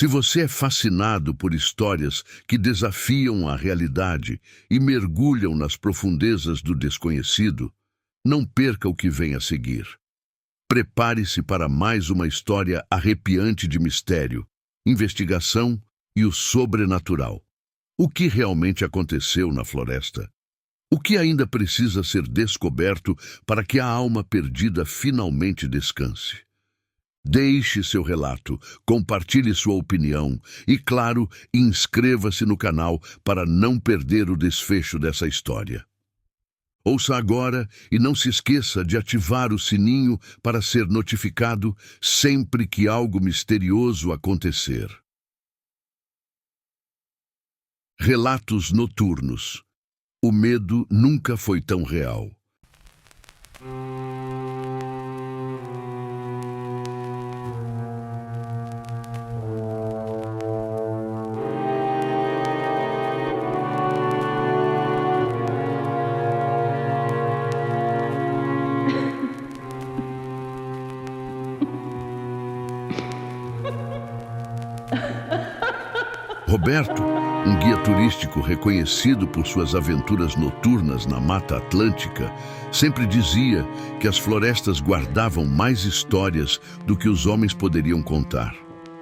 Se você é fascinado por histórias que desafiam a realidade e mergulham nas profundezas do desconhecido, não perca o que vem a seguir. Prepare-se para mais uma história arrepiante de mistério, investigação e o sobrenatural. O que realmente aconteceu na floresta? O que ainda precisa ser descoberto para que a alma perdida finalmente descanse? Deixe seu relato, compartilhe sua opinião e, claro, inscreva-se no canal para não perder o desfecho dessa história. Ouça agora e não se esqueça de ativar o sininho para ser notificado sempre que algo misterioso acontecer. Relatos noturnos. O medo nunca foi tão real. Roberto, um guia turístico reconhecido por suas aventuras noturnas na Mata Atlântica, sempre dizia que as florestas guardavam mais histórias do que os homens poderiam contar.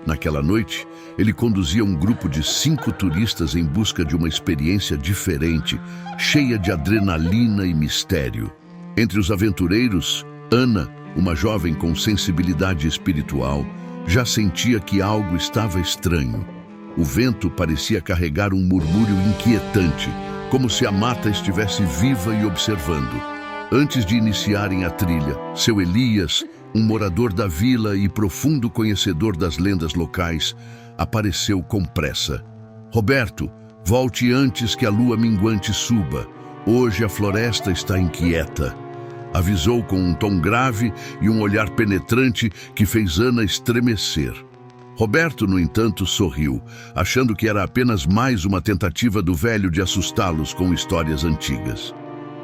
Naquela noite, ele conduzia um grupo de 5 turistas em busca de uma experiência diferente, cheia de adrenalina e mistério. Entre os aventureiros, Ana, uma jovem com sensibilidade espiritual, já sentia que algo estava estranho. O vento parecia carregar um murmúrio inquietante, como se a mata estivesse viva e observando. Antes de iniciarem a trilha, seu Elias, um morador da vila e profundo conhecedor das lendas locais, apareceu com pressa. Roberto, volte antes que a lua minguante suba. Hoje a floresta está inquieta. Avisou com um tom grave e um olhar penetrante que fez Ana estremecer. Roberto, no entanto, sorriu, achando que era apenas mais uma tentativa do velho de assustá-los com histórias antigas.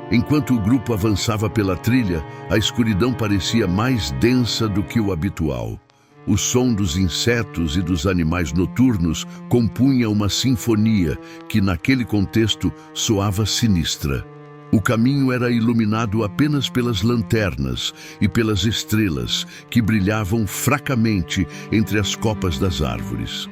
Enquanto o grupo avançava pela trilha, a escuridão parecia mais densa do que o habitual. O som dos insetos e dos animais noturnos compunha uma sinfonia que, naquele contexto, soava sinistra. O caminho era iluminado apenas pelas lanternas e pelas estrelas que brilhavam fracamente entre as copas das árvores.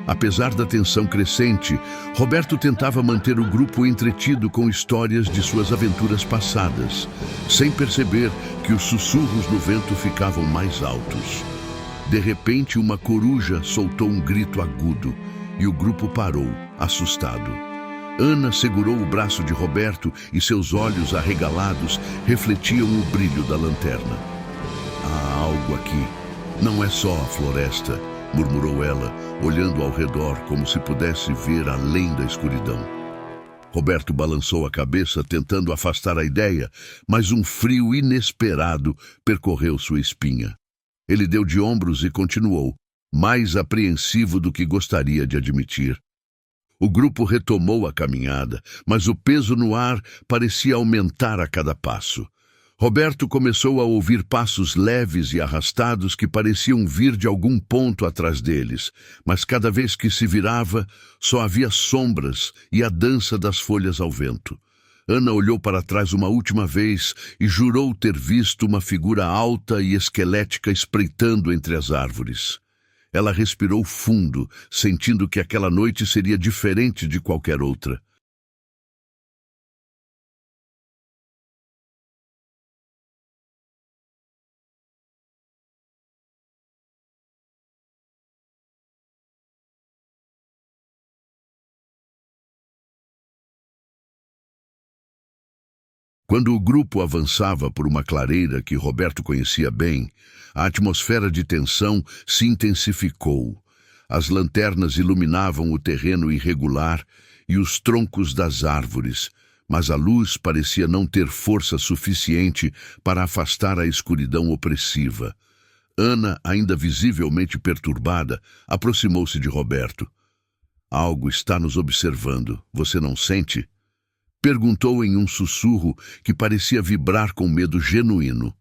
Apesar da tensão crescente, Roberto tentava manter o grupo entretido com histórias de suas aventuras passadas, sem perceber que os sussurros no vento ficavam mais altos. De repente, uma coruja soltou um grito agudo e o grupo parou, assustado. Ana segurou o braço de Roberto e seus olhos arregalados refletiam o brilho da lanterna. Há algo aqui. Não é só a floresta, murmurou ela, olhando ao redor como se pudesse ver além da escuridão. Roberto balançou a cabeça, tentando afastar a ideia, mas um frio inesperado percorreu sua espinha. Ele deu de ombros e continuou, mais apreensivo do que gostaria de admitir. O grupo retomou a caminhada, mas o peso no ar parecia aumentar a cada passo. Roberto começou a ouvir passos leves e arrastados que pareciam vir de algum ponto atrás deles, mas cada vez que se virava, só havia sombras e a dança das folhas ao vento. Ana olhou para trás uma última vez e jurou ter visto uma figura alta e esquelética espreitando entre as árvores. Ela respirou fundo, sentindo que aquela noite seria diferente de qualquer outra. Quando o grupo avançava por uma clareira que Roberto conhecia bem, a atmosfera de tensão se intensificou. As lanternas iluminavam o terreno irregular e os troncos das árvores, mas a luz parecia não ter força suficiente para afastar a escuridão opressiva. Ana, ainda visivelmente perturbada, aproximou-se de Roberto. Algo está nos observando, você não sente? Perguntou em um sussurro que parecia vibrar com medo genuíno.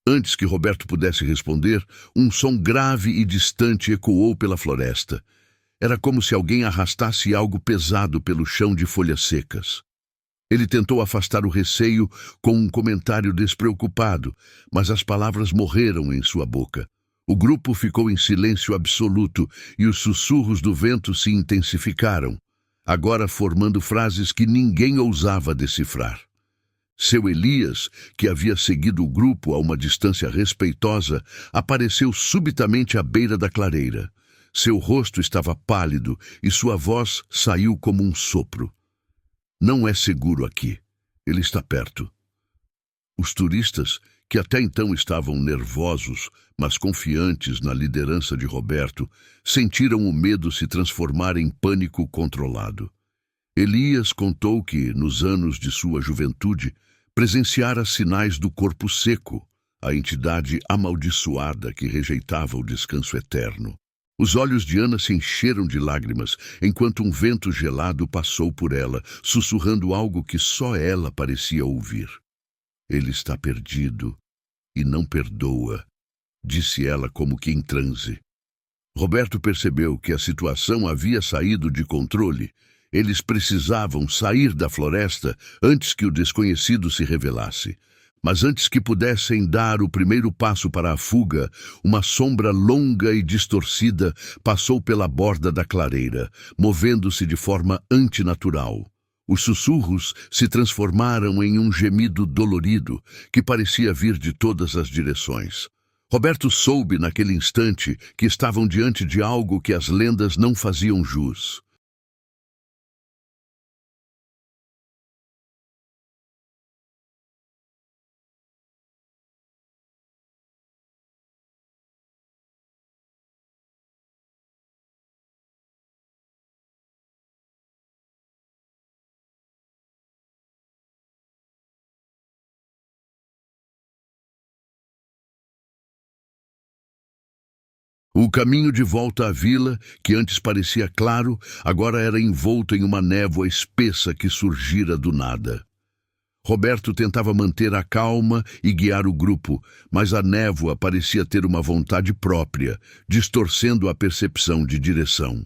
Antes que Roberto pudesse responder, um som grave e distante ecoou pela floresta. Era como se alguém arrastasse algo pesado pelo chão de folhas secas. Ele tentou afastar o receio com um comentário despreocupado, mas as palavras morreram em sua boca. O grupo ficou em silêncio absoluto e os sussurros do vento se intensificaram, agora formando frases que ninguém ousava decifrar. Seu Elias, que havia seguido o grupo a uma distância respeitosa, apareceu subitamente à beira da clareira. Seu rosto estava pálido e sua voz saiu como um sopro. Não é seguro aqui. Ele está perto. Os turistas, que até então estavam nervosos, mas confiantes na liderança de Roberto, sentiram o medo se transformar em pânico controlado. Elias contou que, nos anos de sua juventude, presenciara sinais do corpo seco, a entidade amaldiçoada que rejeitava o descanso eterno. Os olhos de Ana se encheram de lágrimas, enquanto um vento gelado passou por ela, sussurrando algo que só ela parecia ouvir. Ele está perdido e não perdoa, disse ela como que em transe. Roberto percebeu que a situação havia saído de controle. Eles precisavam sair da floresta antes que o desconhecido se revelasse. Mas antes que pudessem dar o primeiro passo para a fuga, uma sombra longa e distorcida passou pela borda da clareira, movendo-se de forma antinatural. Os sussurros se transformaram em um gemido dolorido que parecia vir de todas as direções. Roberto soube naquele instante que estavam diante de algo que as lendas não faziam jus. O caminho de volta à vila, que antes parecia claro, agora era envolto em uma névoa espessa que surgira do nada. Roberto tentava manter a calma e guiar o grupo, mas a névoa parecia ter uma vontade própria, distorcendo a percepção de direção.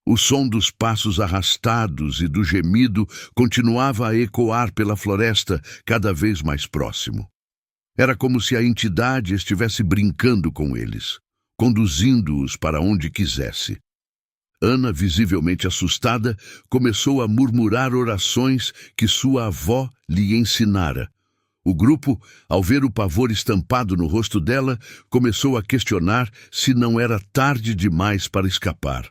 O som dos passos arrastados e do gemido continuava a ecoar pela floresta, cada vez mais próximo. Era como se a entidade estivesse brincando com eles, conduzindo-os para onde quisesse. Ana, visivelmente assustada, começou a murmurar orações que sua avó lhe ensinara. O grupo, ao ver o pavor estampado no rosto dela, começou a questionar se não era tarde demais para escapar.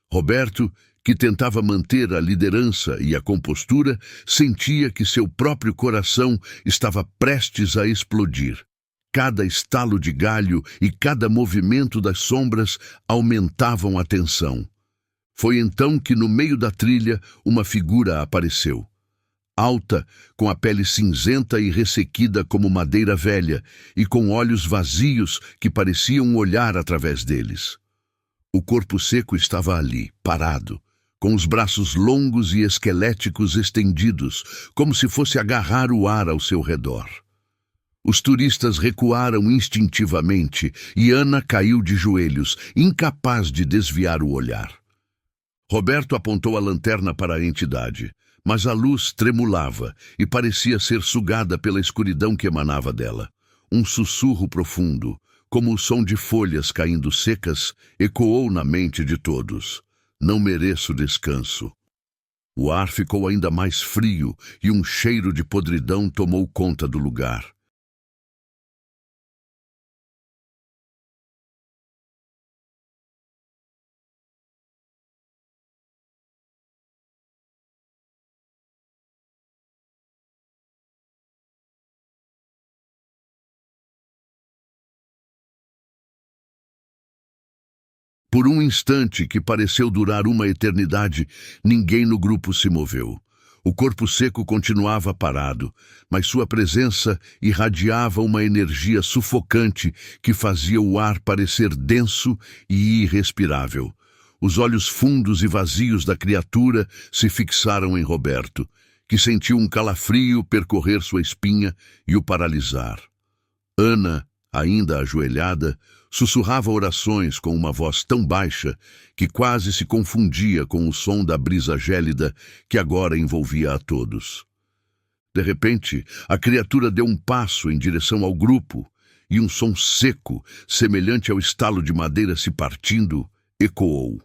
Roberto, que tentava manter a liderança e a compostura, sentia que seu próprio coração estava prestes a explodir. Cada estalo de galho e cada movimento das sombras aumentavam a tensão. Foi então que, no meio da trilha, uma figura apareceu. Alta, com a pele cinzenta e ressequida como madeira velha, e com olhos vazios que pareciam olhar através deles. O corpo seco estava ali, parado, com os braços longos e esqueléticos estendidos, como se fosse agarrar o ar ao seu redor. Os turistas recuaram instintivamente e Ana caiu de joelhos, incapaz de desviar o olhar. Roberto apontou a lanterna para a entidade, mas a luz tremulava e parecia ser sugada pela escuridão que emanava dela. Um sussurro profundo, como o som de folhas caindo secas, ecoou na mente de todos. Não mereço descanso. O ar ficou ainda mais frio e um cheiro de podridão tomou conta do lugar. Por um instante que pareceu durar uma eternidade, ninguém no grupo se moveu. O corpo seco continuava parado, mas sua presença irradiava uma energia sufocante que fazia o ar parecer denso e irrespirável. Os olhos fundos e vazios da criatura se fixaram em Roberto, que sentiu um calafrio percorrer sua espinha e o paralisar. Ana, ainda ajoelhada, sussurrava orações com uma voz tão baixa que quase se confundia com o som da brisa gélida que agora envolvia a todos. De repente, a criatura deu um passo em direção ao grupo e um som seco, semelhante ao estalo de madeira se partindo, ecoou.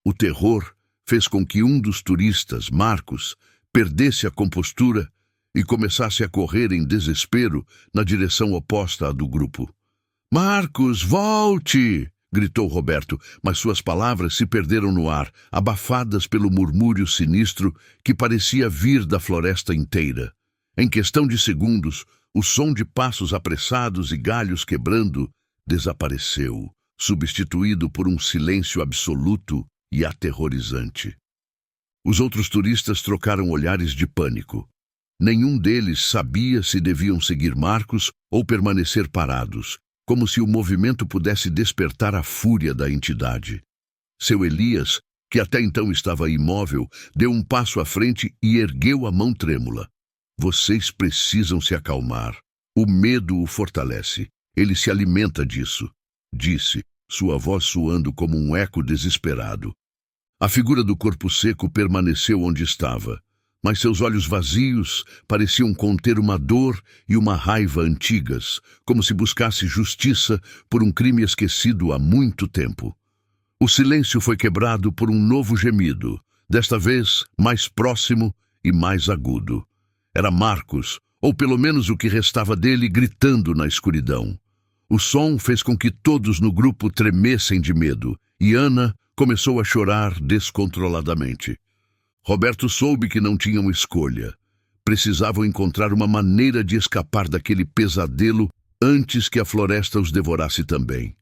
O terror fez com que um dos turistas, Marcos, perdesse a compostura e começasse a correr em desespero na direção oposta à do grupo. «Marcos, volte!» gritou Roberto, mas suas palavras se perderam no ar, abafadas pelo murmúrio sinistro que parecia vir da floresta inteira. Em questão de segundos, o som de passos apressados e galhos quebrando desapareceu, substituído por um silêncio absoluto e aterrorizante. Os outros turistas trocaram olhares de pânico. Nenhum deles sabia se deviam seguir Marcos ou permanecer parados, como se o movimento pudesse despertar a fúria da entidade. Seu Elias, que até então estava imóvel, deu um passo à frente e ergueu a mão trêmula. «Vocês precisam se acalmar. O medo o fortalece. Ele se alimenta disso», disse, sua voz soando como um eco desesperado. A figura do corpo seco permaneceu onde estava, mas seus olhos vazios pareciam conter uma dor e uma raiva antigas, como se buscasse justiça por um crime esquecido há muito tempo. O silêncio foi quebrado por um novo gemido, desta vez mais próximo e mais agudo. Era Marcos, ou pelo menos o que restava dele, gritando na escuridão. O som fez com que todos no grupo tremessem de medo, e Ana começou a chorar descontroladamente. Roberto soube que não tinham escolha. Precisavam encontrar uma maneira de escapar daquele pesadelo antes que a floresta os devorasse também.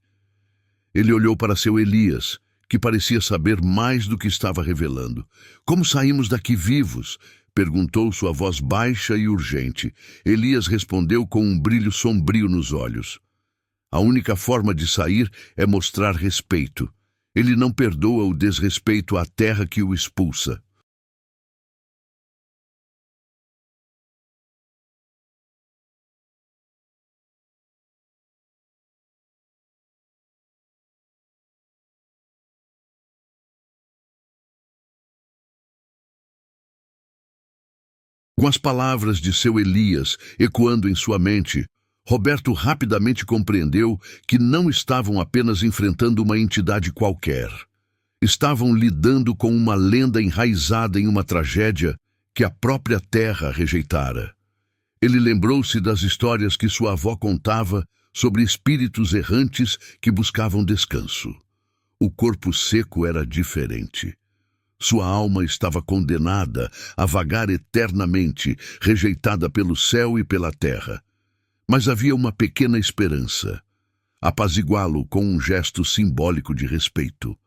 Ele olhou para seu Elias, que parecia saber mais do que estava revelando. «Como saímos daqui vivos?» perguntou sua voz baixa e urgente. Elias respondeu com um brilho sombrio nos olhos. «A única forma de sair é mostrar respeito. Ele não perdoa o desrespeito à terra que o expulsa.» Com as palavras de seu Elias ecoando em sua mente, Roberto rapidamente compreendeu que não estavam apenas enfrentando uma entidade qualquer. Estavam lidando com uma lenda enraizada em uma tragédia que a própria terra rejeitara. Ele lembrou-se das histórias que sua avó contava sobre espíritos errantes que buscavam descanso. O corpo seco era diferente. Sua alma estava condenada a vagar eternamente, rejeitada pelo céu e pela terra. Mas havia uma pequena esperança: apaziguá-lo com um gesto simbólico de respeito.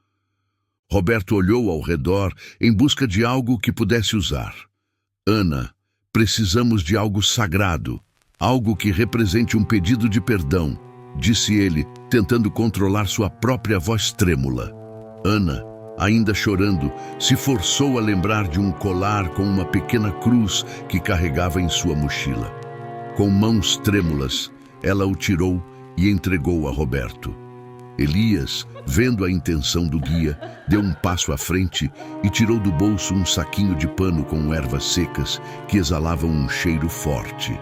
Roberto olhou ao redor em busca de algo que pudesse usar. «Ana, precisamos de algo sagrado, algo que represente um pedido de perdão», disse ele, tentando controlar sua própria voz trêmula. Ana, ainda chorando, se forçou a lembrar de um colar com uma pequena cruz que carregava em sua mochila. Com mãos trêmulas, ela o tirou e entregou a Roberto. Elias, vendo a intenção do guia, deu um passo à frente e tirou do bolso um saquinho de pano com ervas secas que exalavam um cheiro forte.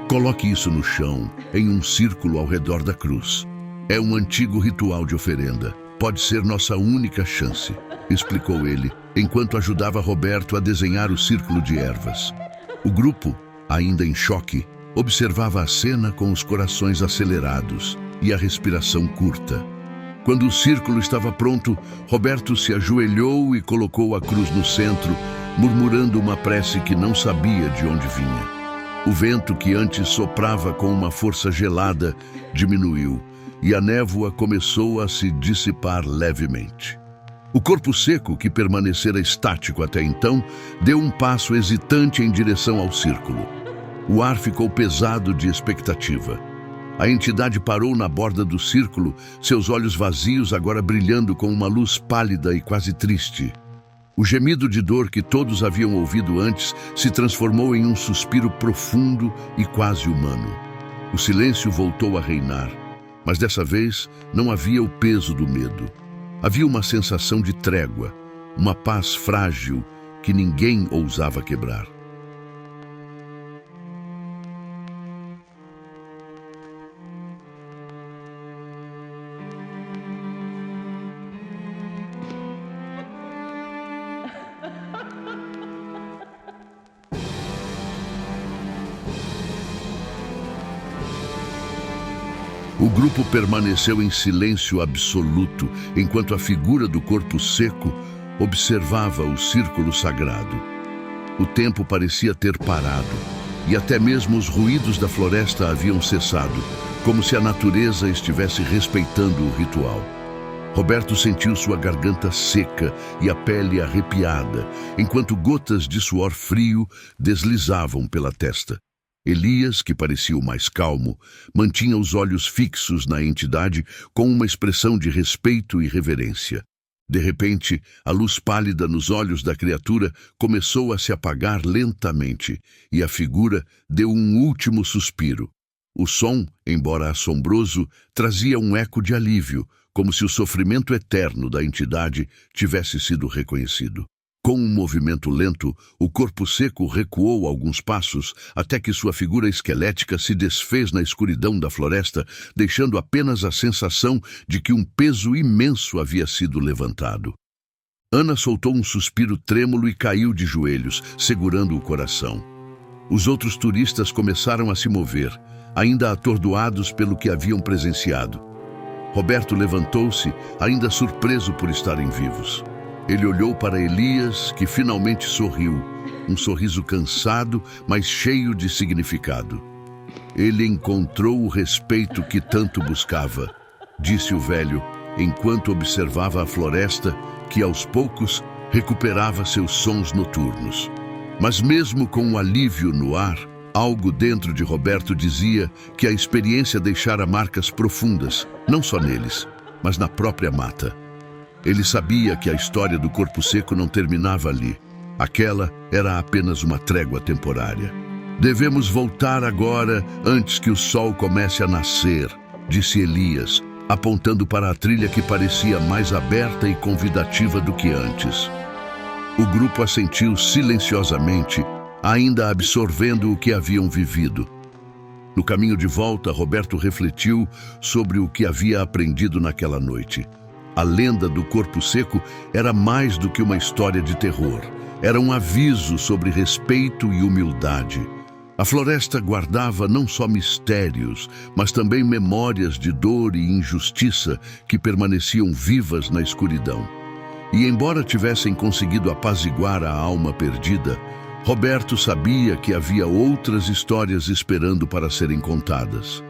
«Coloque isso no chão, em um círculo ao redor da cruz. É um antigo ritual de oferenda. Pode ser nossa única chance», explicou ele, enquanto ajudava Roberto a desenhar o círculo de ervas. O grupo, ainda em choque, observava a cena com os corações acelerados e a respiração curta. Quando o círculo estava pronto, Roberto se ajoelhou e colocou a cruz no centro, murmurando uma prece que não sabia de onde vinha. O vento, que antes soprava com uma força gelada, diminuiu, e a névoa começou a se dissipar levemente. O corpo seco, que permanecera estático até então, deu um passo hesitante em direção ao círculo. O ar ficou pesado de expectativa. A entidade parou na borda do círculo, seus olhos vazios agora brilhando com uma luz pálida e quase triste. O gemido de dor que todos haviam ouvido antes se transformou em um suspiro profundo e quase humano. O silêncio voltou a reinar, mas dessa vez não havia o peso do medo. Havia uma sensação de trégua, uma paz frágil que ninguém ousava quebrar. O grupo permaneceu em silêncio absoluto, enquanto a figura do corpo seco observava o círculo sagrado. O tempo parecia ter parado, e até mesmo os ruídos da floresta haviam cessado, como se a natureza estivesse respeitando o ritual. Roberto sentiu sua garganta seca e a pele arrepiada, enquanto gotas de suor frio deslizavam pela testa. Elias, que parecia o mais calmo, mantinha os olhos fixos na entidade com uma expressão de respeito e reverência. De repente, a luz pálida nos olhos da criatura começou a se apagar lentamente e a figura deu um último suspiro. O som, embora assombroso, trazia um eco de alívio, como se o sofrimento eterno da entidade tivesse sido reconhecido. Com um movimento lento, o corpo seco recuou alguns passos até que sua figura esquelética se desfez na escuridão da floresta, deixando apenas a sensação de que um peso imenso havia sido levantado. Ana soltou um suspiro trêmulo e caiu de joelhos, segurando o coração. Os outros turistas começaram a se mover, ainda atordoados pelo que haviam presenciado. Roberto levantou-se, ainda surpreso por estarem vivos. Ele olhou para Elias, que finalmente sorriu, um sorriso cansado, mas cheio de significado. Ele encontrou o respeito que tanto buscava, disse o velho, enquanto observava a floresta, que aos poucos recuperava seus sons noturnos. Mas mesmo com um alívio no ar, algo dentro de Roberto dizia que a experiência deixara marcas profundas, não só neles, mas na própria mata. Ele sabia que a história do corpo seco não terminava ali. Aquela era apenas uma trégua temporária. Devemos voltar agora, antes que o sol comece a nascer, disse Elias, apontando para a trilha que parecia mais aberta e convidativa do que antes. O grupo assentiu silenciosamente, ainda absorvendo o que haviam vivido. No caminho de volta, Roberto refletiu sobre o que havia aprendido naquela noite. A lenda do corpo seco era mais do que uma história de terror. Era um aviso sobre respeito e humildade. A floresta guardava não só mistérios, mas também memórias de dor e injustiça que permaneciam vivas na escuridão. E embora tivessem conseguido apaziguar a alma perdida, Roberto sabia que havia outras histórias esperando para serem contadas.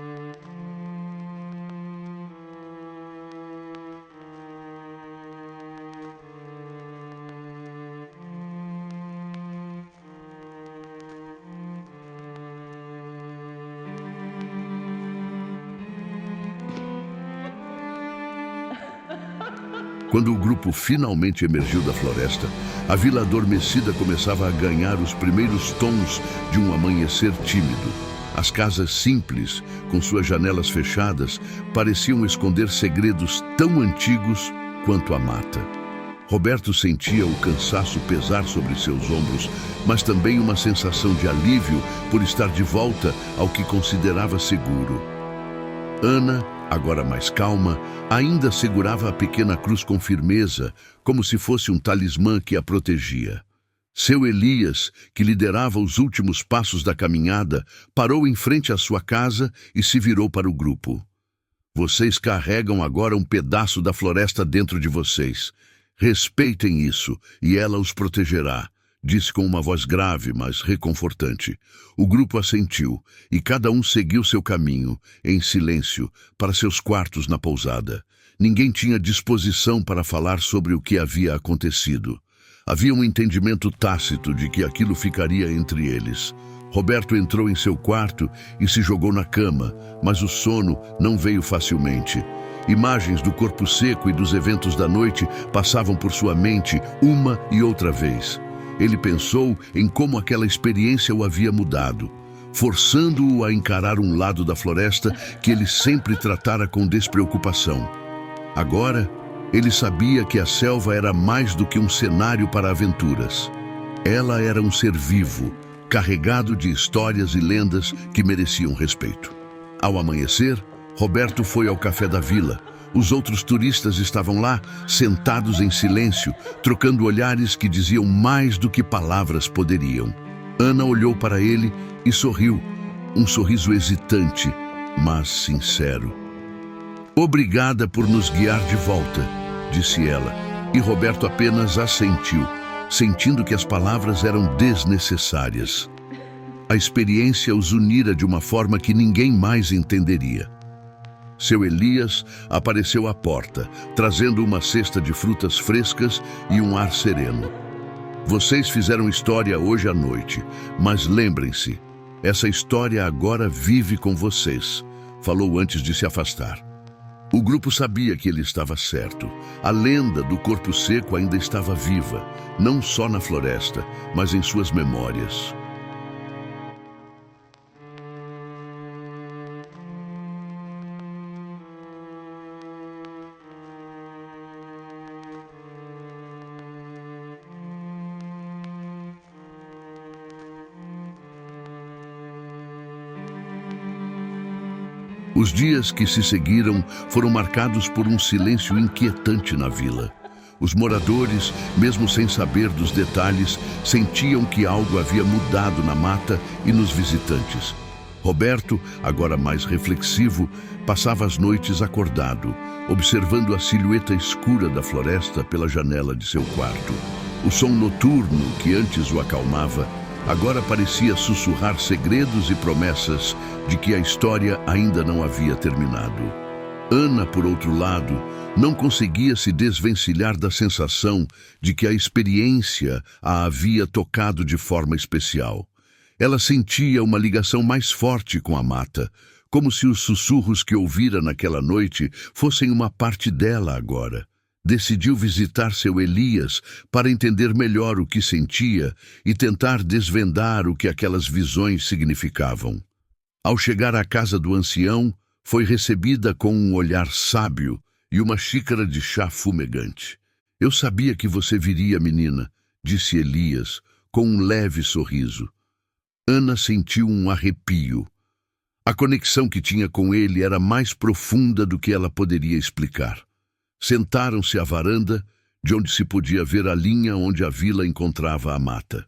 Quando o grupo finalmente emergiu da floresta, a vila adormecida começava a ganhar os primeiros tons de um amanhecer tímido. As casas simples, com suas janelas fechadas, pareciam esconder segredos tão antigos quanto a mata. Roberto sentia o cansaço pesar sobre seus ombros, mas também uma sensação de alívio por estar de volta ao que considerava seguro. Ana, agora mais calma, ainda segurava a pequena cruz com firmeza, como se fosse um talismã que a protegia. Seu Elias, que liderava os últimos passos da caminhada, parou em frente à sua casa e se virou para o grupo. Vocês carregam agora um pedaço da floresta dentro de vocês. Respeitem isso, e ela os protegerá, disse com uma voz grave, mas reconfortante. O grupo assentiu, e cada um seguiu seu caminho, em silêncio, para seus quartos na pousada. Ninguém tinha disposição para falar sobre o que havia acontecido. Havia um entendimento tácito de que aquilo ficaria entre eles. Roberto entrou em seu quarto e se jogou na cama, mas o sono não veio facilmente. Imagens do corpo seco e dos eventos da noite passavam por sua mente uma e outra vez. Ele pensou em como aquela experiência o havia mudado. forçando-o a encarar um lado da floresta que ele sempre tratara com despreocupação. Agora, ele sabia que a selva era mais do que um cenário para aventuras. Ela era um ser vivo, carregado de histórias e lendas que mereciam respeito. Ao amanhecer, Roberto foi ao café da vila. Os outros turistas estavam lá, sentados em silêncio, trocando olhares que diziam mais do que palavras poderiam. Ana olhou para ele e sorriu, um sorriso hesitante, mas sincero. "Obrigada por nos guiar de volta", disse ela, e Roberto apenas assentiu, sentindo que as palavras eram desnecessárias. A experiência os unira de uma forma que ninguém mais entenderia. Seu Elias apareceu à porta, trazendo uma cesta de frutas frescas e um ar sereno. "Vocês fizeram história hoje à noite, mas lembrem-se, essa história agora vive com vocês", falou antes de se afastar. O grupo sabia que ele estava certo. A lenda do corpo seco ainda estava viva, não só na floresta, mas em suas memórias. Os dias que se seguiram foram marcados por um silêncio inquietante na vila. Os moradores, mesmo sem saber dos detalhes, sentiam que algo havia mudado na mata e nos visitantes. Roberto, agora mais reflexivo, passava as noites acordado, observando a silhueta escura da floresta pela janela de seu quarto. O som noturno que antes o acalmava agora parecia sussurrar segredos e promessas de que a história ainda não havia terminado. Ana, por outro lado, não conseguia se desvencilhar da sensação de que a experiência a havia tocado de forma especial. Ela sentia uma ligação mais forte com a mata, como se os sussurros que ouvira naquela noite fossem uma parte dela agora. Decidiu visitar seu Elias para entender melhor o que sentia e tentar desvendar o que aquelas visões significavam. Ao chegar à casa do ancião, foi recebida com um olhar sábio e uma xícara de chá fumegante. "Eu sabia que você viria, menina", disse Elias, com um leve sorriso. Ana sentiu um arrepio. A conexão que tinha com ele era mais profunda do que ela poderia explicar. Sentaram-se à varanda, de onde se podia ver a linha onde a vila encontrava a mata.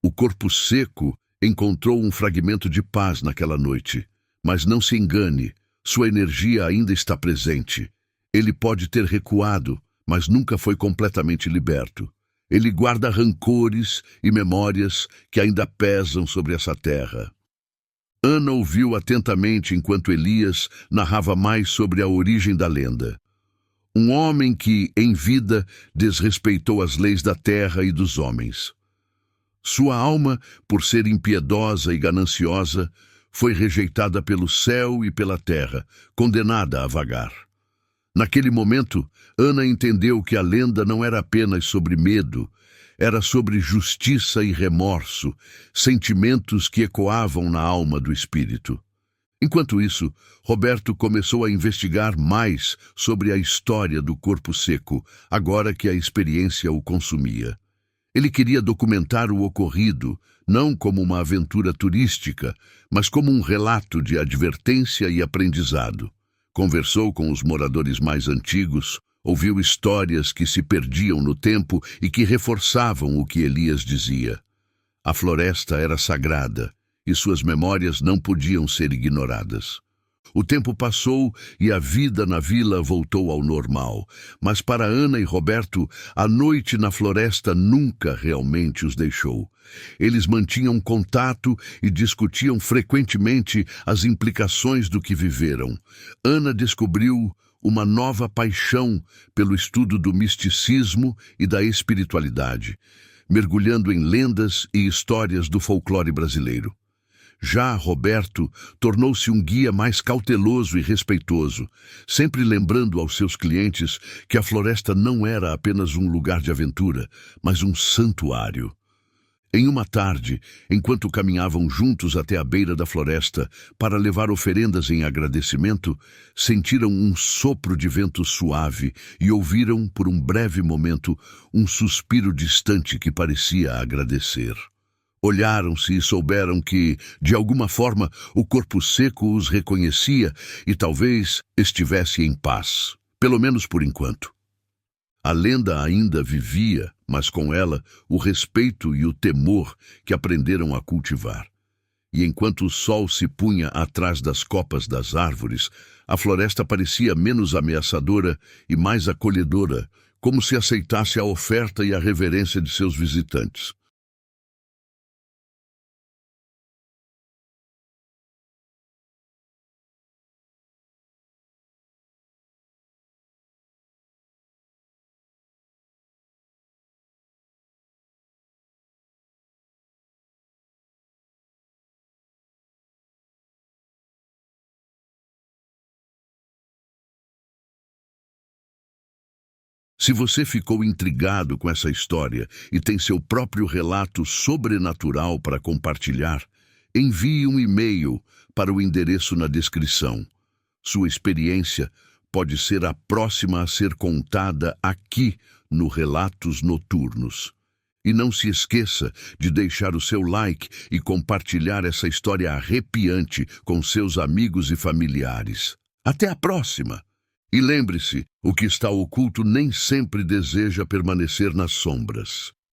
O corpo seco encontrou um fragmento de paz naquela noite. Mas não se engane, sua energia ainda está presente. Ele pode ter recuado, mas nunca foi completamente liberto. Ele guarda rancores e memórias que ainda pesam sobre essa terra. Ana ouviu atentamente enquanto Elias narrava mais sobre a origem da lenda. Um homem que, em vida, desrespeitou as leis da terra e dos homens. Sua alma, por ser impiedosa e gananciosa, foi rejeitada pelo céu e pela terra, condenada a vagar. Naquele momento, Ana entendeu que a lenda não era apenas sobre medo, era sobre justiça e remorso, sentimentos que ecoavam na alma do espírito. Enquanto isso, Roberto começou a investigar mais sobre a história do corpo seco, agora que a experiência o consumia. Ele queria documentar o ocorrido, não como uma aventura turística, mas como um relato de advertência e aprendizado. Conversou com os moradores mais antigos, ouviu histórias que se perdiam no tempo e que reforçavam o que Elias dizia. A floresta era sagrada e suas memórias não podiam ser ignoradas. O tempo passou e a vida na vila voltou ao normal, mas para Ana e Roberto, a noite na floresta nunca realmente os deixou. Eles mantinham contato e discutiam frequentemente as implicações do que viveram. Ana descobriu uma nova paixão pelo estudo do misticismo e da espiritualidade, mergulhando em lendas e histórias do folclore brasileiro. Já Roberto tornou-se um guia mais cauteloso e respeitoso, sempre lembrando aos seus clientes que a floresta não era apenas um lugar de aventura, mas um santuário. Em uma tarde, enquanto caminhavam juntos até a beira da floresta para levar oferendas em agradecimento, sentiram um sopro de vento suave e ouviram, por um breve momento, um suspiro distante que parecia agradecer. Olharam-se e souberam que, de alguma forma, o corpo seco os reconhecia e talvez estivesse em paz, pelo menos por enquanto. A lenda ainda vivia, mas com ela o respeito e o temor que aprenderam a cultivar. E enquanto o sol se punha atrás das copas das árvores, a floresta parecia menos ameaçadora e mais acolhedora, como se aceitasse a oferta e a reverência de seus visitantes. Se você ficou intrigado com essa história e tem seu próprio relato sobrenatural para compartilhar, envie um e-mail para o endereço na descrição. Sua experiência pode ser a próxima a ser contada aqui no Relatos Noturnos. E não se esqueça de deixar o seu like e compartilhar essa história arrepiante com seus amigos e familiares. Até a próxima! E lembre-se, o que está oculto nem sempre deseja permanecer nas sombras.